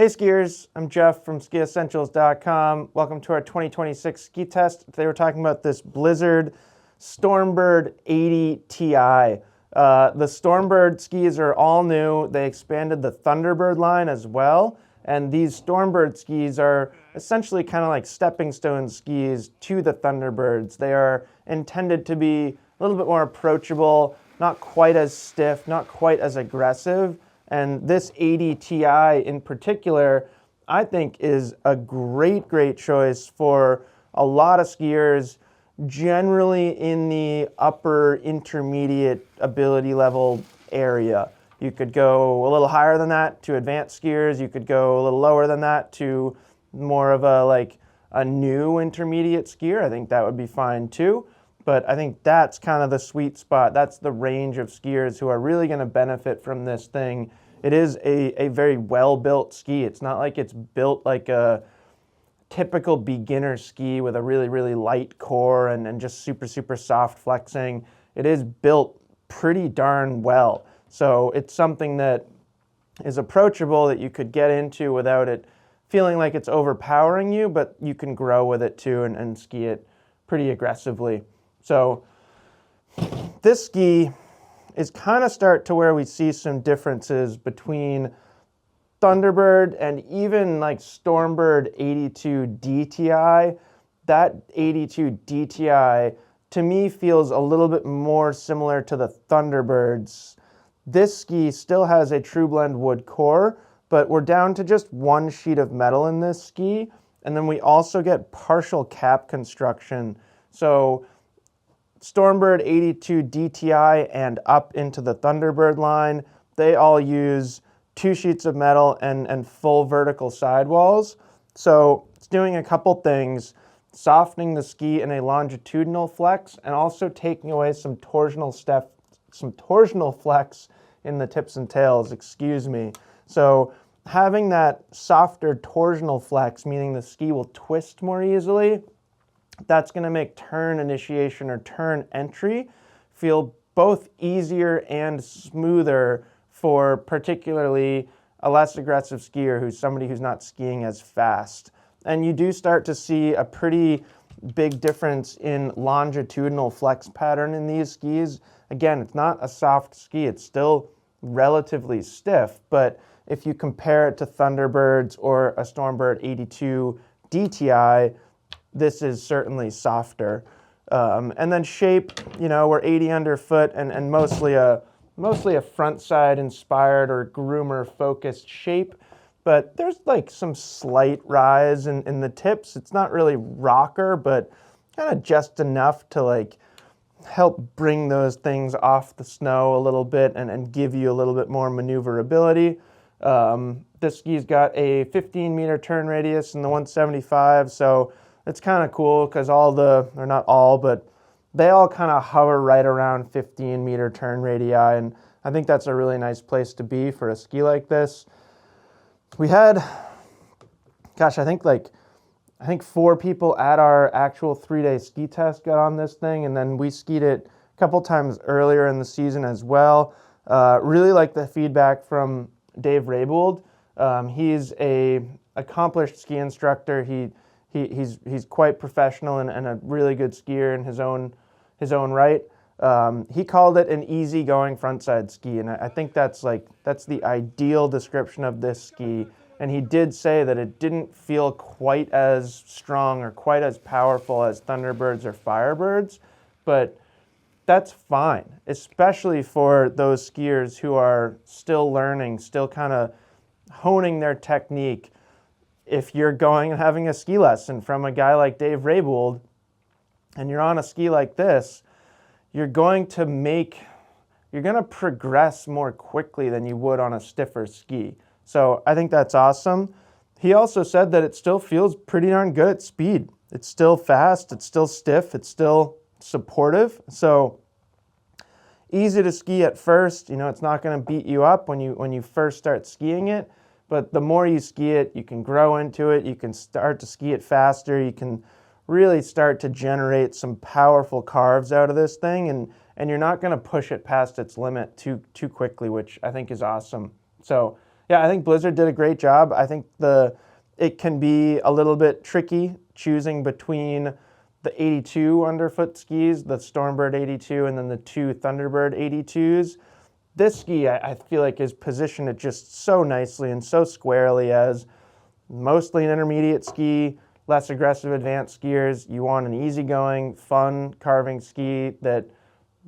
Hey skiers, I'm Jeff from SkiEssentials.com. Welcome to our 2026 ski test. Today we're talking about this Blizzard Stormbird 80 Ti. The Stormbird skis are all new. They expanded the Thunderbird line as well. And these Stormbird skis are essentially kind of like stepping stone skis to the Thunderbirds. They are intended to be a little bit more approachable, not quite as stiff, not quite as aggressive. And this 80 Ti in particular, I think is a great choice for a lot of skiers, generally in the upper intermediate ability level area. You could go a little higher than that to advanced skiers. You could go a little lower than that to more of a new intermediate skier. I think that would be fine too. But I think that's kind of the sweet spot. That's the range of skiers who are really going to benefit from this thing. It is a very well-built ski. It's not like it's built like a typical beginner ski with a really light core and just super soft flexing. It is built pretty darn well. So it's something that is approachable, that you could get into without it feeling like it's overpowering you, but you can grow with it too and ski it pretty aggressively. So this ski is kind of start to where we see some differences between Thunderbird and even like Stormbird 82 DTI. That 82 DTI to me feels a little bit more similar to the Thunderbirds. This ski still has a true blend wood core, but we're down to just one sheet of metal in this ski, and then we also get partial cap construction. So Stormbird 82 DTI and up into the Thunderbird line, they all use two sheets of metal and full vertical sidewalls. So it's doing a couple things, softening the ski in a longitudinal flex and also taking away some torsional flex in the tips and tails, excuse me. So having that softer torsional flex, meaning the ski will twist more easily, that's going to make turn initiation or turn entry feel both easier and smoother for particularly a less aggressive skier who's somebody who's not skiing as fast. And you do start to see a pretty big difference in longitudinal flex pattern in these skis. Again, it's not a soft ski, it's still relatively stiff, but if you compare it to Thunderbirds or a Stormbird 82 DTI, this is certainly softer. And then shape, you know, we're 80 underfoot and mostly a front side inspired or groomer focused shape, but there's like some slight rise in the tips. It's not really rocker, but kind of just enough to like help bring those things off the snow a little bit and give you a little bit more maneuverability. This ski's got a 15-meter turn radius in the 175, so it's kind of cool because or not all, but they all kind of hover right around 15-meter turn radii, and I think that's a really nice place to be for a ski like this. We had, gosh, I think 4 people at our actual 3-day ski test got on this thing, and then we skied it a couple times earlier in the season as well. Really like the feedback from Dave Raybould. He's a accomplished ski instructor. He's quite professional and a really good skier in his own right. He called it an easy-going frontside ski, and I think that's the ideal description of this ski. And he did say that it didn't feel quite as strong or quite as powerful as Thunderbirds or Firebirds, but that's fine, especially for those skiers who are still learning, still kind of honing their technique. If you're going and having a ski lesson from a guy like Dave Raybould, and you're on a ski like this, you're going to progress more quickly than you would on a stiffer ski. So I think that's awesome. He also said that it still feels pretty darn good at speed. It's still fast, it's still stiff, it's still supportive. So easy to ski at first. You know, it's not going to beat you up when you first start skiing it. But the more you ski it, you can grow into it, you can start to ski it faster, you can really start to generate some powerful carves out of this thing, and you're not going to push it past its limit too quickly, which I think is awesome. So Yeah, I think Blizzard did a great job. I think it can be a little bit tricky choosing between the 82 underfoot skis, the Stormbird 82, and then the two Thunderbird 82s. This ski, I feel like, is positioned it just so nicely and so squarely as mostly an intermediate ski, less aggressive advanced skiers. You want an easygoing, fun carving ski that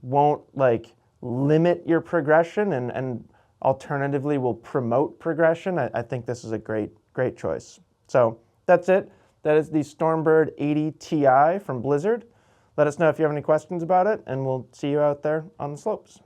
won't like limit your progression and alternatively will promote progression. I think this is a great choice. So that's it. That is the Stormbird 80 Ti from Blizzard. Let us know if you have any questions about it, and we'll see you out there on the slopes.